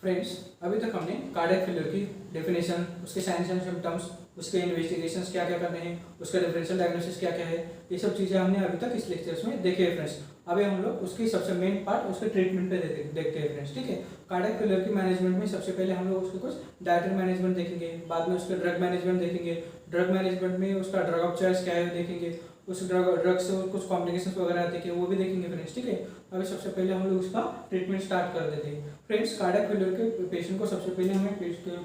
Friends, अभी तक हमने कार्डियक फेलियर की डेफिनेशन, उसके साइंस एंड सिम्टम्स, उसके इन्वेस्टिगेशंस क्या क्या करने हैं, उसका डिफरेंशियल डायग्नोसिस क्या क्या है, ये सब चीज़ें हमने अभी तक इस लेक्चर्स में देखे हैं फ्रेंड्स। अभी हम लोग उसकी सबसे मेन पार्ट उसके ट्रीटमेंट पे देखते हैं फ्रेंड्स। ठीक है, कार्डियक फेलियर की मैनेजमेंट में सबसे पहले हम लोग उसके कुछ डायटरी मैनेजमेंट देखेंगे, बाद में उसके ड्रग मैनेजमेंट देखेंगे, ड्रग मैनेजमेंट में उसका ड्रग ऑफ चॉइस क्या है देखेंगे, उस ड्रग से कुछ कॉम्प्लिकेशंस वगैरह आते हैं वो भी देखेंगे फ्रेंड्स। ठीक है, अभी सबसे पहले हम लोग उसका ट्रीटमेंट स्टार्ट कर देते हैं फ्रेंड्स। कार्डियक फेलियर के पेशेंट को सबसे पहले हमें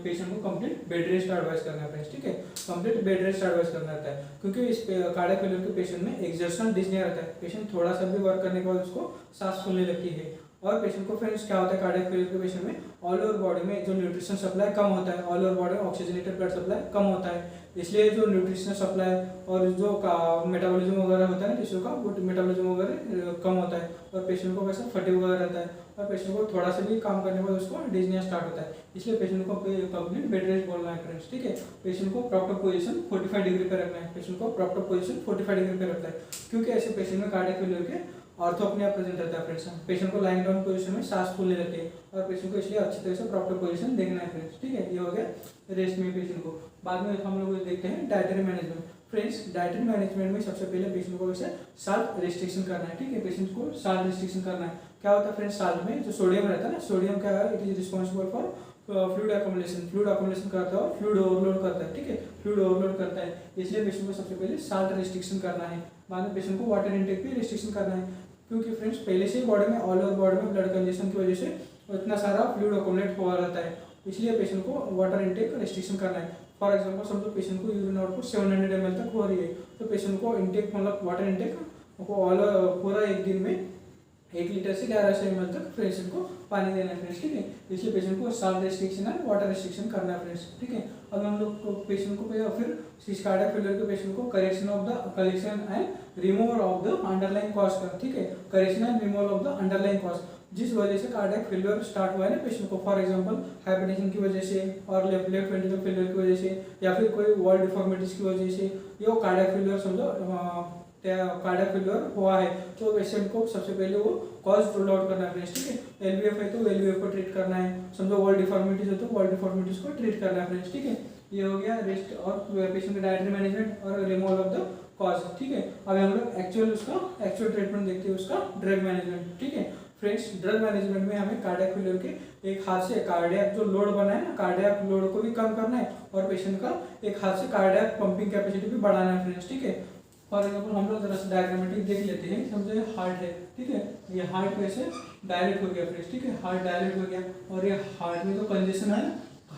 पेशेंट को कंप्लीट बेड रेस्ट एडवाइस करना है फ्रेंड्स। ठीक है, कंप्लीट बेड रेस्ट एडवाइस करना रहता है, क्योंकि इस कार्डियक फेलियर के पेशेंट में एक्सर्शनल डिस्निया रहता है। पेशेंट थोड़ा सा भी वर्क करने के बाद उसको सांस फूलने लगती है। और पेशेंट को फ्रेंड्स क्या होता है, कार्डियक फेलियर के पेशेंट में ऑल ओवर बॉडी में जो न्यूट्रिशन सप्लाई कम होता है, ऑल ओवर बॉडी में ऑक्सीजनेटेड ब्लड सप्लाई कम होता है, इसलिए जो न्यूट्रिशनल सप्लाई और जो मेटाबॉलिज्म वगैरह होता है टिश्यू का, वो मेटाबॉलिज्म वगैरह कम होता है और पेशेंट को वैसा फटीग वगैरह रहता है और पेशेंट को थोड़ा सा भी काम करने के बाद उसको डिजनिया स्टार्ट होता है। इसलिए पेशेंट को कंप्लीट बेड रेस्ट बोलना है फ्रेंड्स। ठीक है, पेशेंट को प्रॉपर पोजीशन 45 डिग्री पे रखना है, पेशेंट को प्रॉपर पोजीशन 45 डिग्री पे रखना है, क्योंकि ऐसे पेशेंट में कार्डियक फेलियर के ऑर्थोपनिया प्रेजेंट रहता है फ्रेंड्स। पेशेंट को लाइंग डाउन पोजीशन में सांस फूलने लगती है और पेशेंट को इसलिए अच्छी तरह से प्रॉपर पोजीशन देखना है फ्रेंड्स। ठीक है, ये हो गया रेस्ट में पेशेंट को। बाद में हम लोग देखते हैं dietary management friends. Dietary management में सबसे पहले पेशेंट को वैसे साल्ट रिस्ट्रिक्शन करना है। ठीक है, पेशेंट को साल्ट रिस्ट्रिक्शन करना है। क्या होता है फ्रेंड्स, साल्ट में जो सोडियम रहता है ना, सोडियम क्या है, it is responsible for fluid accommodation करता है, फ्लूइड ओवरलोड करता है। ठीक है, फ्लूइड ओवरलोड करता है, इसलिए पेशेंट को सबसे पहले साल्ट रिस्ट्रिक्शन करना है। बाद में पेशेंट को वाटर इनटेक भी रिस्ट्रिक्शन करना है, क्योंकि फ्रेंड्स पहले से ही बॉडी में ऑल ओवर बॉडी में ब्लड कंजेशन की वजह से इतना सारा फ्लूइड अकोमोडेट हुआ रहता है, इसलिए पेशेंट को वाटर इनटेक रिस्ट्रिक्शन करना है। फॉर एग्जांपल समझो पेशेंट को यूरिन आउटपुट 700 ml तक हो रही है, तो पेशेंट को इनटेक मतलब वाटर इनटेक को पूरा एक दिन में 1 लीटर से 1100 ml तक पेशेंट को पानी देना है फ्रेंड्स। ठीक है, इसलिए पेशेंट को salt restriction and water restriction करना है फ्रेंड्स। ठीक है, अब हम लोग पेशेंट को फिर कार्डियक फेलियर के पेशेंट को correction and removal of the underlying cause का। ठीक है, correction and removal of the underlying cause, जिस वजह से कार्डियक फेलियर स्टार्ट हुआ है ना पेशेंट को, फॉर एग्जांपल हाइपरटेंशन की वजह से और लेफ्ट वेंट्रिकल फेलियर की वजह से या फिर कोई वॉल डिफॉर्मिटीज की वजह से ये कार्डियक फेलियर समझो कार्डियक फेलियर हुआ है, तो पेशेंट को सबसे पहले वो कॉज रूल आउट करना है फ्रेंड्स। ठीक है, एलवीएफ है तो एलवीएफ को ट्रीट करना है, समझो वॉल डिफॉर्मिटीज है तो वॉल डिफॉर्मिटीज को ट्रीट करना है फ्रेंड्स। ठीक है, ये हो गया रेस्ट और पेशेंट का डायटरी मैनेजमेंट और रिमूवल ऑफ द कॉज। ठीक है, अब हम लोग एक्चुअल ट्रीटमेंट देखते हैं उसका ड्रग मैनेजमेंट। ठीक है फ्रेंड्स, ड्रग मैनेजमेंट में हमें कार्डियक फेलियर के एक हाथ से कार्डियक जो लोड बना है ना, कार्डियक लोड को भी कम करना है और पेशेंट का एक हाथ से कार्डियक पंपिंग कैपेसिटी भी बढ़ाना है फ्रेंड्स। ठीक है, फॉर एग्जांपल हम लोग जरा सा डायग्रामेटिक देख लेते हैं। समझो ये हार्ट है, ठीक है, ये हार्ट कैसे डायलेट हो गया फ्रेंड्स। ठीक है, हार्ट डायलेट हो गया और ये हार्ट में जो कंजेशन है,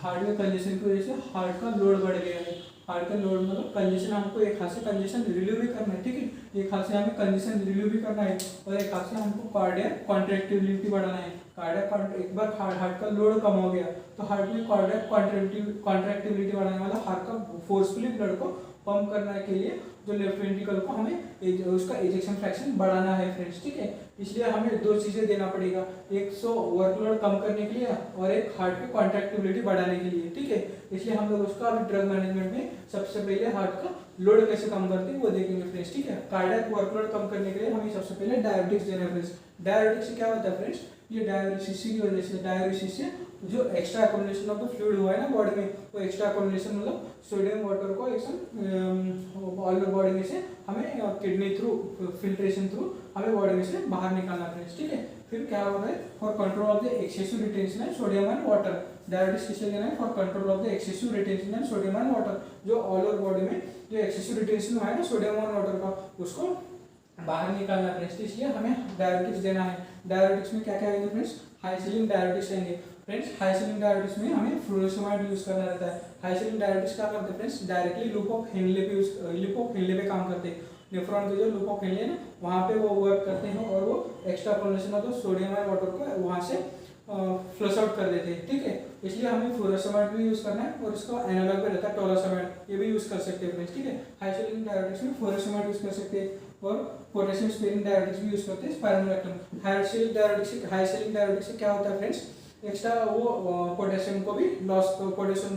हार्ट में कंजेशन की वजह से हार्ट का लोड बढ़ गया है। हार्ट का लोड मतलब कंजेशन, हमको एक हाथ से कंजेशन रिलीव भी करना है। ठीक है, एक हाथ से हमें कंजेशन रिलीव भी करना है और एक हाथ से हमको कार्डियक कॉन्ट्रैक्टिबिलिटी बढ़ाना है। कार्डियक एक बार हार्ट का लोड कम हो गया तो हार्ट में कार्डियक कॉन्ट्रैक्टिबिलिटी बढ़ाने वाला हार्ट का फोर्सफुली ब्लड को पंप करने के लिए जो लेफ्ट वेंट्रिकल को हमें उसका इजेक्शन फ्रैक्शन बढ़ाना है फ्रेंड्स। ठीक है, इसलिए हमें दो चीजें देना पड़ेगा, एक सो वर्कलोड कम करने के लिए और एक हार्ट की कॉन्ट्रैक्टिबिलिटी बढ़ाने के लिए। ठीक है, इसलिए हम लोग उसका अभी ड्रग मैनेजमेंट में सबसे पहले हार्ट का लोड कैसे कम करते हैं वो देखेंगे फ्रेंड्स। ठीक है, कार्डियक वर्कलोड कम करने के लिए हमें सबसे पहले डायरेटिक्स देना है फ्रेंड्स। डायरेटिक्स से क्या होता है फ्रेंड्स, ये डायरेटिक्स की वजह से डायरेटिक्स से जो extra accommodation of the fluid हुआ है ना बॉडी में, वो एक्स्ट्रा अकोमोडेशन मतलब सोडियम वाटर को ऑल बॉडी में से हमें किडनी थ्रू फिल्ट्रेशन थ्रू हमें बॉडी में से बाहर निकालना फ्रेंड्स। ठीक है, फिर क्या हो रहा है, for control of the excessive retention and sodium and water, diuretics किसे लेना है, for control of the excessive retention and sodium and water, जो ऑल ओवर बॉडी में जो एक्सेसिव रिटेंशन हुआ है ना सोडियम एंड वाटर का, उसको बाहर निकालना फ्रेंड्स। इसलिए हमें डायरेटिक्स देना है। डायरेटिक्स में क्या क्या आएंगे फ्रेंड्स, हाइसिलिन डायरेटिक्स आएंगे फ्रेंड्स। हाइसिलिन डायरेटिक्स में हमें फ्लोरोसेमाइड यूज करना रहता है। हाइसिलिन डायरेटिक्स क्या करते हैं friends, directly loop of Henle पे काम करते हैं। नेफ्रॉन के जो लूप ऑफ हेनले है ना, वहाँ पे वो वर्क करते हैं और वो extra concentration of sodium and water को वहाँ से फ्लश आउट कर देते हैं। ठीक है, इसलिए हमें फ्लोरोसेमाइड भी यूज करना है और इसका एनालॉग भी रहता है टोलोसेमाइड, ये भी यूज कर सकते हैं फ्रेंड्स। ठीक है, हाइसिलिन डायरेटिक्स में फ्लोरोसेमाइड यूज कर सकते हैं और पोटेशियम स्पेरिंग डायरेटिक्स भी यूज करते हैं स्पाइरोमेक्टिन। हाइसिलिक डायरेटिक्स से क्या होता है फ्रेंड्स, एक्स्ट्रा वो पोटेशियम को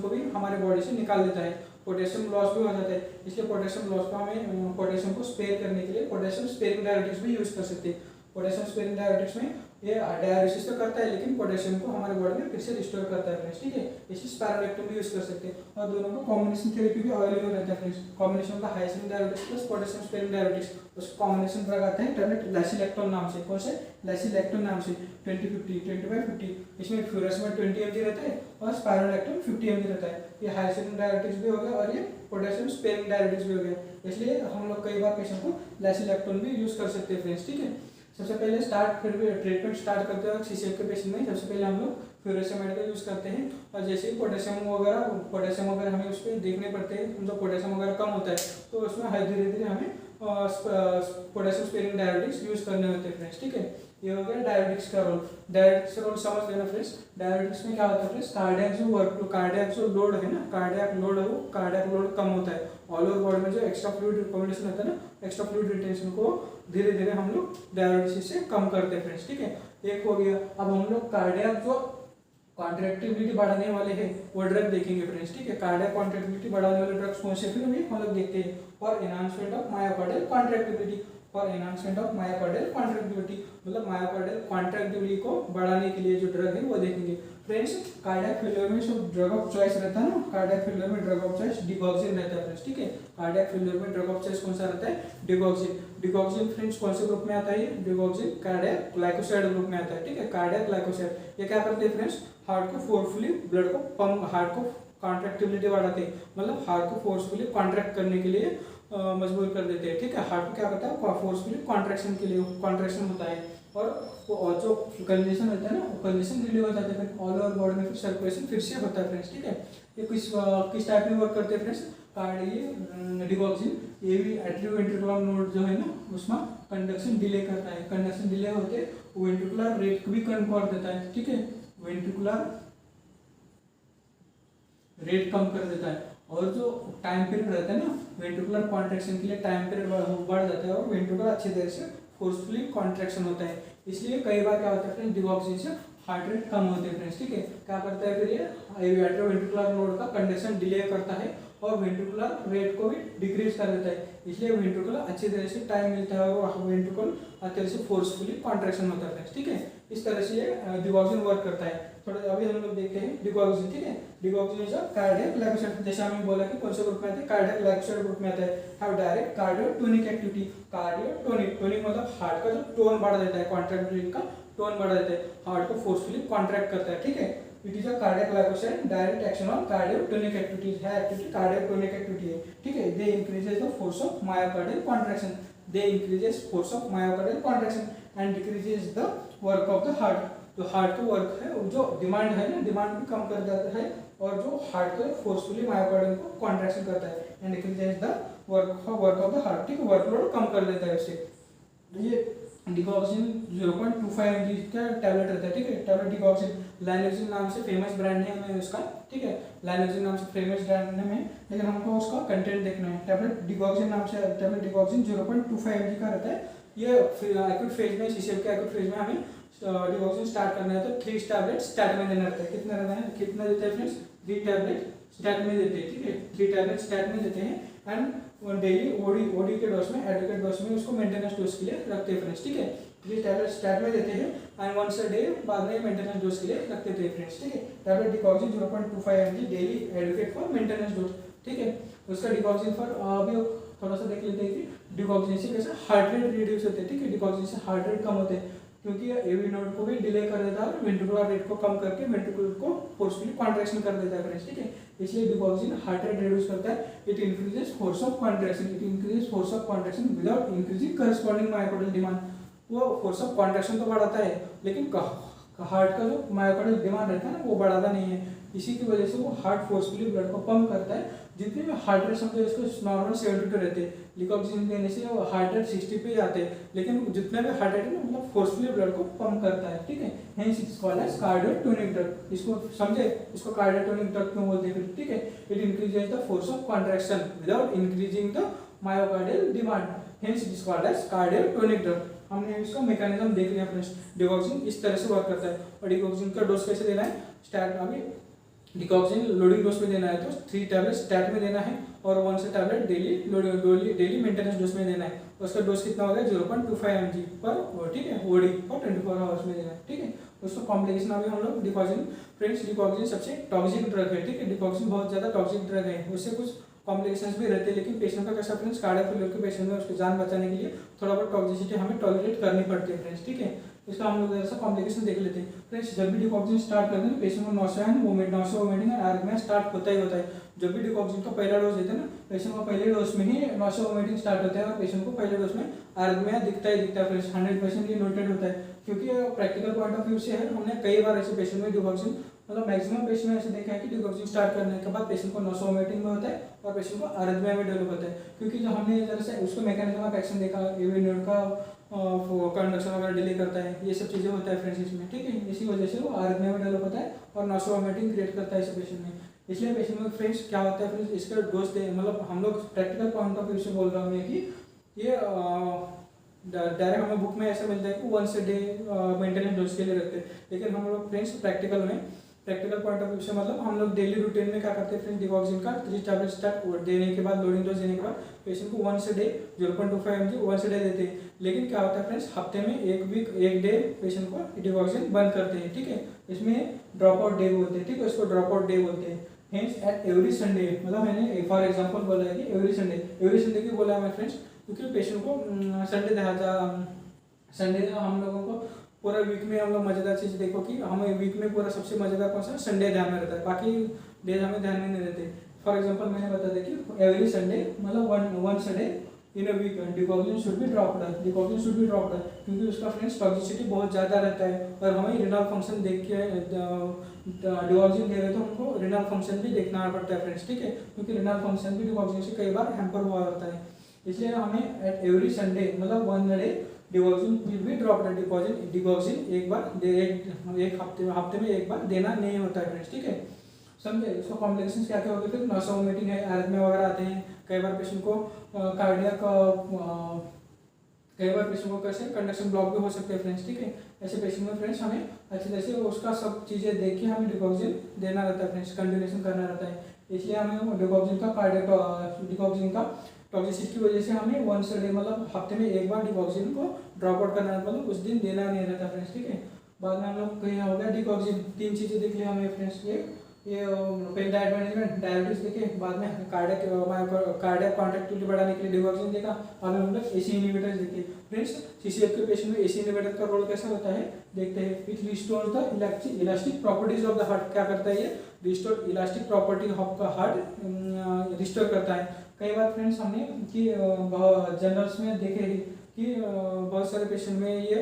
भी हमारे बॉडी से निकाल देता है, पोटेशियम लॉस भी हो जाता है। इसलिए पोटेशियम लॉस को हमें पोटेशियम को स्पेयर करने के लिए पोटेशियम स्पेरिंग डायरेटिक्स भी यूज कर सकते हैं। पोटेशियम स्पेरिंग डायरेटिक्स में ये डायलिसिस तो करता है लेकिन पोटेशियम को हमारे बॉडी में फिर से रिस्टोर करता है फ्रेंड्स, ठीक है। इसी स्पायरोलेक्टिन भी यूज कर सकते हैं और दोनों को कॉम्बिनेशन थेरेपी भी अवेलेबल रहता है फ्रेंड्स। कॉम्बिनेशन का हाइसिन diuretics plus potassium sparing diuretics, उसका कॉम्बिनेशन ड्रग आता है टैबलेट लैसिलेक्टोन नाम से। कौन से? लैसिलेक्टोन नाम से 20-50 25-50, इसमें फ्यूरसमेट 20 mg रहता है और स्पायरोलेक्टोन 50 mg रहता है। ये हाइसिन डायबिटिक्स भी हो गया और ये पोटेशियम स्पेरिंग डायबिटिक्स भी हो गया, इसलिए हम लोग कई बार पेशेंट को लैसिलेक्टोन भी यूज कर सकते हैं फ्रेंड्स, ठीक है। सबसे पहले फिर भी ट्रीटमेंट स्टार्ट करते वक्त सीसीएफ के पेशेंट में सबसे पहले हम लोग फ्यूरेसेमाइड का यूज़ करते हैं और जैसे ही पोटेशियम वगैरह हमें उस पर देखने पड़ते हैं, उनका पोटेशियम वगैरह कम होता है तो उसमें धीरे धीरे हमें पोटेशियम स्पेरिंग डायबिटिक्स यूज़ करने होते हैं फ्रेंड्स, ठीक है। ये हो गया डायबिटिक्स का रोल। डायबिटिक्स का रोल समझ लेना फ्रेंड्स। डायबिटिक्स में क्या होता है फ्रेंड्स, कार्डियक जो लोड है ना, कार्डियक लोड कम होता है। ऑल ओवर बॉडी में जो एक्स्ट्रा फ्लूइड रिकमेंडेशन होता है ना, एक्स्ट्रा फ्लूइड रिटेंशन को धीरे धीरे हम लोग डायबिटिस से कम करते हैं फ्रेंड्स, ठीक है। एक हो गया। अब हम लोग कार्डियक जो कॉन्ट्रैक्टिबिलिटी बढ़ाने वाले हैं वो ड्रग देखेंगे फ्रेंड्स, ठीक है। कार्डियक कॉन्ट्रैक्टिबिलिटी बढ़ाने वाले ड्रग्स कौन से फिर हम लोग देखते हैं। For enhancement of myocardial contractibility, मतलब मायोकार्डियल कॉन्ट्रैक्टिबिलिटी को बढ़ाने के लिए जो ड्रग है वो देखेंगे फ्रेंड्स। कार्डियक फेलियर में जो ड्रग ऑफ चॉइस रहता है ना, कार्डियक फेलियर में ड्रग ऑफ चॉइस डिगॉक्सिन रहता है फ्रेंड्स, ठीक है। कार्डियक फेलियर में ड्रग ऑफ चॉइस कौन सा रहता है, डिगॉक्सिन फ्रेंड्स कौन से ग्रुप में आता है, डिगॉक्सिन कार्डियक ग्लाइकोसाइड ग्रुप में आता है, ठीक है। कार्डियक ग्लाइकोसाइड ये क्या करते हैं फ्रेंड्स, हार्ट को फोर्सफुली ब्लड को पंप, हार्ट को कॉन्ट्रैक्टिबिलिटी बढ़ाते हैं, मतलब हार्ट को फोर्सफुली कॉन्ट्रैक्ट करने के लिए मजबूर कर देते हैं, ठीक है। हार्ट को क्या करता है, फोर्सफुली कॉन्ट्रैक्शन के लिए कॉन्ट्रैक्शन होता है और जो कंजेशन होता है ना, वो कंजेशन रिलीव हो जाता है, फिर ऑल ओवर बॉडी में फिर सर्कुलेशन फिर से होता है फ्रेंड्स, ठीक है। ये किस टाइप में वर्क करते हैं फ्रेंड्स, डिगॉक्सिन ये भी एट्रियोवेंट्रिकुलर नोड जो है ना उसमें कंडक्शन डिले करता है। कंडक्शन डिले होते वेंट्रिकुलर रेट भी कम कर देता है, ठीक है। वेंट्रिकुलर रेट कम कर देता है और जो टाइम पीरियड रहता है ना वेंट्रिकुलर कॉन्ट्रैक्शन के लिए टाइम पीरियड बढ़ जाता है और वेंट्रिकुलर अच्छी तरह से फोर्सफुली कॉन्ट्रैक्शन होता है। इसलिए कई बार क्या होता है फ्रेंड्स, डिगॉक्सिन से हार्ट रेट कम होते हैं फ्रेंड्स, ठीक है। क्या करता है फिर ये एट्रियोवेंट्रिकुलर नोड का कंडक्शन डिले करता है और वेंट्रिकुलर रेट को भी डिक्रीज कर देता है, इसलिए वेंट्रिकुलर अच्छी तरह से टाइम मिलता है और वेंट्रिकुलर अच्छी तरह से फोर्सफुली कॉन्ट्रैक्शन होता है, ठीक है। इस तरह से ये डिगॉक्सिन वर्क करता है। थोड़ा अभी हम लोग देखते हैं डिगॉक्सिन, ठीक है। डिगॉक्सिन इज कार्डियक ग्लाइकोसाइड, जैसे हमने बोला कि कौन से ग्रुप में आते हैं, कार्डियक ग्लाइकोसाइड ग्रुप में आता है। Have direct cardiotonic activity, cardiotonic मतलब हार्ट का जो टोन बढ़ा देता है, कॉन्ट्रैक्टिबिलिटी का टोन बढ़ा देता है, हार्ट को फोर्सफुली कॉन्ट्रैक्ट करता है, ठीक है। It is a cardiac glycoside direct action on cardiotonic activities है, एक्टिविटी कार्डियोटोनिक एक्टिविटी है, ठीक है। They increases the force of myocardial contraction, they increases force of myocardial contraction and decreases the work of the heart. जो heart का work है, जो demand है ना, डिमांड भी कम कर देता है और जो हार्ट को फोर्सफुली मायोकार्डियल को कॉन्ट्रैक्शन करता है and decreases the work of the heart, ठीक है। वर्कलोड कम कर देता है उससे। तो ये डिगॉक्सिन 0.25 mg का टैबलेट रहता है, ठीक है। टैबलेट डिगॉक्सिन लाइनोक्सिन नाम से फेमस ब्रांड नेम है उसका, ठीक है। लाइनोक्सिन नाम से फेमस ब्रांड नेम है, लेकिन हमको उसका कंटेंट देखना है। टैबलेट डिगॉक्सिन नाम से टैबलेट डिगॉक्सिन 0.25 mg का रहता है। ये एक्यूट फेज में, सीसीएफ के एक्यूट फेज में हमें डिगॉक्सिन स्टार्ट करना है तो 3 टैबलेट स्टार्ट में देना रहता है। कितना रहना है, कितना देते हैं फ्रेंड्स, 3 टैबलेट स्टार्ट में देते हैं, ठीक है। 3 टैबलेट स्टार्ट में देते हैं एंड डेली ओडी के डोज में, एडवोकेट डोज में उसको मेंटेनेंस डोज के लिए रखते हैं फ्रेंड्स, ठीक है। 3 टैबलेट स्टार्ट में देते हैं एंड वंस अ डे बाद में मेंटेनेंस डोज के लिए रखते थे फ्रेंड्स, ठीक है। Tablet digoxin 0.25 mg daily advocate for maintenance dose, ठीक है। उसका डिगॉक्सिन फॉर अभी थोड़ा सा देख लेते हैं कि डिगॉक्सिन से कैसे हार्ट रेट रिड्यूस होते हैं, ठीक है। डिगॉक्सिन से हार्ट रेट कम होते हैं क्योंकि एवी नोड को भी डिले कर देता है और वेंट्रिकुलर रेट को कम करके वेंट्रिकुलर को फोर्सफुली कॉन्ट्रैक्शन कर देता है फ्रेंड्स, ठीक है। इसलिए डिगॉक्सिन हार्ट रेट रिड्यूस करता है। It increases force of contraction without increasing corresponding myocardial demand. वो फोर्स ऑफ कॉन्ट्रैक्शन तो बढ़ाता है लेकिन हार्ट का जो मायोकार्डियल डिमांड रहता है ना वो बढ़ाता नहीं है। इसी की वजह से वो हार्ट फोर्सफुली ब्लड को पंप करता है। जितने भी हार्ट रेट समझो इसको नॉर्मल 72 रहते हैं, डिगॉक्सिन देने से वो हार्ट रेट 60 पे जाते हैं, लेकिन जितने भी हार्ट रेट है ना मतलब फोर्सफुली ब्लड को पंप करता है, ठीक है। Hence it is called as cardiotonic drug. इसको समझे, इसको कार्डियोटोनिक ड्रग क्यों बोलते हैं, ठीक है। It increases the force of contraction without increasing the myocardial demand, hence it is called as cardiotonic drug. हमने इसका मैकेनिज्म देख लिया फ्रेंड्स। डिगॉक्सिन इस तरह से वर्क करता है और डिगॉक्सिन का डोज कैसे देना है, स्टार्ट अभी डिकॉक्सिन लोडिंग डोज में देना है तो 3 टैबलेट स्टैट में देना है और 1 से टैबलेट डेली मेंटेनेंस डोज में देना है। उसका डोज कितना हो गया 0.25 mg पर, ठीक है, ओडी और 24 आवर्स में देना है, ठीक है। उसको कॉम्प्लिकेशन अभी हम लोग डिकॉक्सिन, फ्रेंड्स डिकॉक्सिन सबसे टॉक्सिक ड्रग है, ठीक है, डिकॉक्सिन बहुत ज़्यादा टॉक्सिक ड्रग है, उससे कुछ कॉम्प्लिकेशंस भी रहते हैं, लेकिन पेशेंट का कैसा फ्रेंड्स कार्डियक फेलियर के पेशेंट में उसकी जान बचाने के लिए थोड़ा बहुत टॉक्सिसिटी हमें टॉलरेट करनी पड़ती है फ्रेंड्स, ठीक है। इसका हम लोग जैसा कॉम्प्लिकेशन देख लेते हैं फ्रेंड्स। जब भी डिकॉक्सिन स्टार्ट करते हैं पेशेंट को नॉसिया है वोमिटिंग और आर्गमिया स्टार्ट होता ही होता है। जब भी डिकॉक्सिन का पहला डोज देते हैं ना, पेशेंट को पहले डोज में ही नॉसिया वोमिटिंग स्टार्ट होता है और पेशेंट को पहले डोज में आर्गमिया दिखता ही दिखता है फ्रेंड्स, 100% ये नोटेड होता है, क्योंकि प्रैक्टिकल पॉइंट ऑफ व्यू से है। हमने कई बार ऐसे पेशेंट में डिकॉक्सिन, मतलब मैक्सिमम पेशेंट में ऐसे देखा है कि डिकॉक्सिन स्टार्ट करने के बाद पेशेंट को नॉसिया वोमिटिंग में होता है और पेशेंट को आर्गमिया में डेवलप होता है, क्योंकि जो हमने जरा से उसको मैकेनिज्म ऑफ एक्शन देखा, एवी न्यूरॉन का कंडक्शन वगैरह डिले करता है, ये सब चीज़ें होता है फ्रेंड्स इसमें, ठीक है। इसी वजह से वो आर्गमिया में डेवलप होता है और नॉसिया वोमिटिंग क्रिएट करता है इस पेशेंट में। इसलिए पेशेंट में फ्रेंड्स क्या होता है फ्रेंड्स, इसका डोज दे, मतलब हम लोग प्रैक्टिकल पॉइंट ऑफ व्यू से बोल रहा हूँ मैं कि ये डायरेक्ट हमें बुक में ऐसा मिलता है कि 1 डे मेंटेनेंस डोज के लिए रखते हैं, लेकिन हम लोग friends practical point of view से मतलब हम लोग डेली रूटीन में क्या करते हैं फ्रेंड्स, डिकॉक्सिन का 3 टैबलेट स्टार्ट देने के बाद, लोडिंग डोज देने के बाद पेशेंट को 1 डे 0.25 mg 1 डे देते हैं। लेकिन क्या होता है फ्रेंड्स, हफ्ते में एक डे पेशेंट को डिकॉक्सिन बंद करते हैं, ठीक है। इसमें ड्रॉप आउट डे बोलते हैं, ठीक है, इसको ड्रॉप आउट डे बोलते हैं। हेंस एट एवरी संडे, मतलब मैंने फॉर एग्जांपल बोला है कि एवरी संडे क्यों बोला है मैं फ्रेंड्स, क्योंकि पेशेंट को संडे हम लोगों को पूरा वीक में हम लोग मजेदार चीज़ देखो कि हमें वीक में पूरा सबसे मजेदार कौन सा संडे ध्यान में रहता है, बाकी डेज हमें ध्यान में नहीं रहते। फॉर एग्जांपल मैंने बता दिया कि एवरी संडे मतलब one Sunday in a week digoxin should be dropped, क्योंकि उसका फ्रेंड्स टॉक्सिसिटी बहुत ज़्यादा रहता है और हमें रिनल फंक्शन देख के डिकॉक्सिन दे रहे तो हमको रिनल फंक्शन भी देखना पड़ता है फ्रेंड्स, ठीक है, क्योंकि रिनल फंक्शन भी डिकॉक्सिन से कई बार हैम्पर हुआ होता है। इसलिए हमें एट एवरी संडे मतलब 1 डे डिकॉक्सिन विल बी ड्रॉप्ड, डिकॉक्सिन एक हफ्ते में एक बार देना नहीं होता है फ्रेंड्स, ठीक है, समझे। इसको कॉम्प्लिकेशंस क्या क्या होगी, फिर नॉसिया वोमिटिंग है, आर्गमिया वगैरह आते हैं, कई बार पेशेंट को कैसे कंडक्शन ब्लॉक भी हो सकते हैं फ्रेंड्स, ठीक है। ऐसे पेशेंट में फ्रेंड्स हमें अच्छी तरह से उसका सब चीज़ें देख के हमें डिकॉक्सिन देना रहता है फ्रेंड्स, कंटिन्यूएशन करना रहता है। इसलिए हमें डिकॉक्सिन का टॉक्सिसिटी की वजह से हमें 1 डे मतलब हफ्ते में एक बार डिकॉक्सिन को ड्रॉप आउट करना, मतलब उस दिन देना नहीं रहता फ्रेंड्स, ठीक है। बाद में हम लोग कहीं हो गया डिकॉक्सिन, 3 चीज़ें देख लिया हमें फ्रेंड्स, ये पहले डाइट मैनेजमेंट, डायबिटीज देखे, बाद में कार्डियक कॉन्ट्रैक्टिलिटी बढ़ाने के लिए डिकॉक्सिन देखा, बाद में हम लोग एसी इनहिबिटर्स देखे फ्रेंड्स। सीसीएफ के पेशेंट में एसी इनहिबिटर का रोल कैसा होता है देखते हैं। It restores the elastic properties of the heart, क्या करता है ये, restore elastic property of the heart restore करता है। कई बार फ्रेंड्स हमने कि जनरल्स में देखे कि बहुत सारे पेशेंट में ये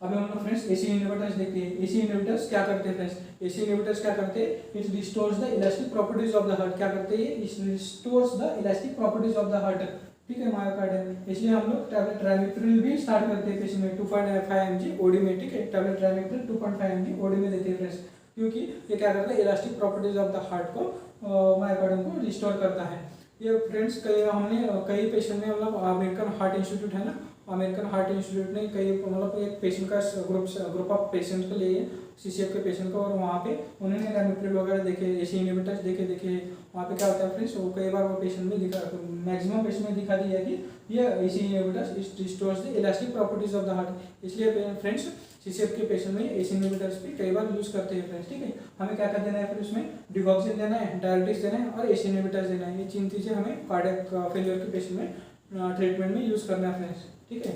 अभी हम लोग फ्रेंड्स एसी इनहिबिटर्स देखते हैं। एसी इनहिबिटर्स क्या करते हैं फ्रेंड्स, एसी इनहिबिटर्स क्या करते हैं, it restores the elastic properties of the heart, क्या करते हैं, it restores the elastic properties of the heart, ठीक है, मायोकार्डियम में। इसलिए हम लोग टैबलेट ट्राइमेट्रिल भी स्टार्ट करते हैं पेशेंट में 2.5 mg ओडी में, ठीक है, टैबलेट ट्राइमेट्रिल 2.5 mg ओडी में देते हैं फ्रेंड्स, क्योंकि ये क्या करता है, elastic properties of the heart को मायोकार्डियम को रिस्टोर करता है। ये फ्रेंड्स कई पेशेंट में मतलब अमेरिकन हार्ट इंस्टीट्यूट है ना, अमेरिकन हार्ट इंस्टीट्यूट ने कई मतलब एक पेशेंट का ग्रुप ऑफ पेशेंट को लिए सीसीएफ के पेशेंट को, और वहाँ पे उन्होंने रैमिट्रिल वगैरह देखे, एसी इनहिबिटर्स देखे। वहाँ पे क्या होता है फ्रेंड्स, वो कई बार वो पेशेंट में मैक्सिमम पेशेंट में दिखा दिया कि ये AC inhibitors restores the elastic properties of the heart. इसलिए फ्रेंड्स सीसीएफ के पेशेंट में एसी इनहिबिटर्स भी कई बार यूज करते हैं फ्रेंड्स, ठीक है। हमें क्या देना है फिर उसमें, डिकॉक्सिन देना है, डायबिटीज देना है और एसी इनहिबिटर्स देना है। ये 3 चीज़ें हमें कार्डियक फेलियर के पेशेंट में ट्रीटमेंट में यूज करना है फ्रेंड्स, ठीक है।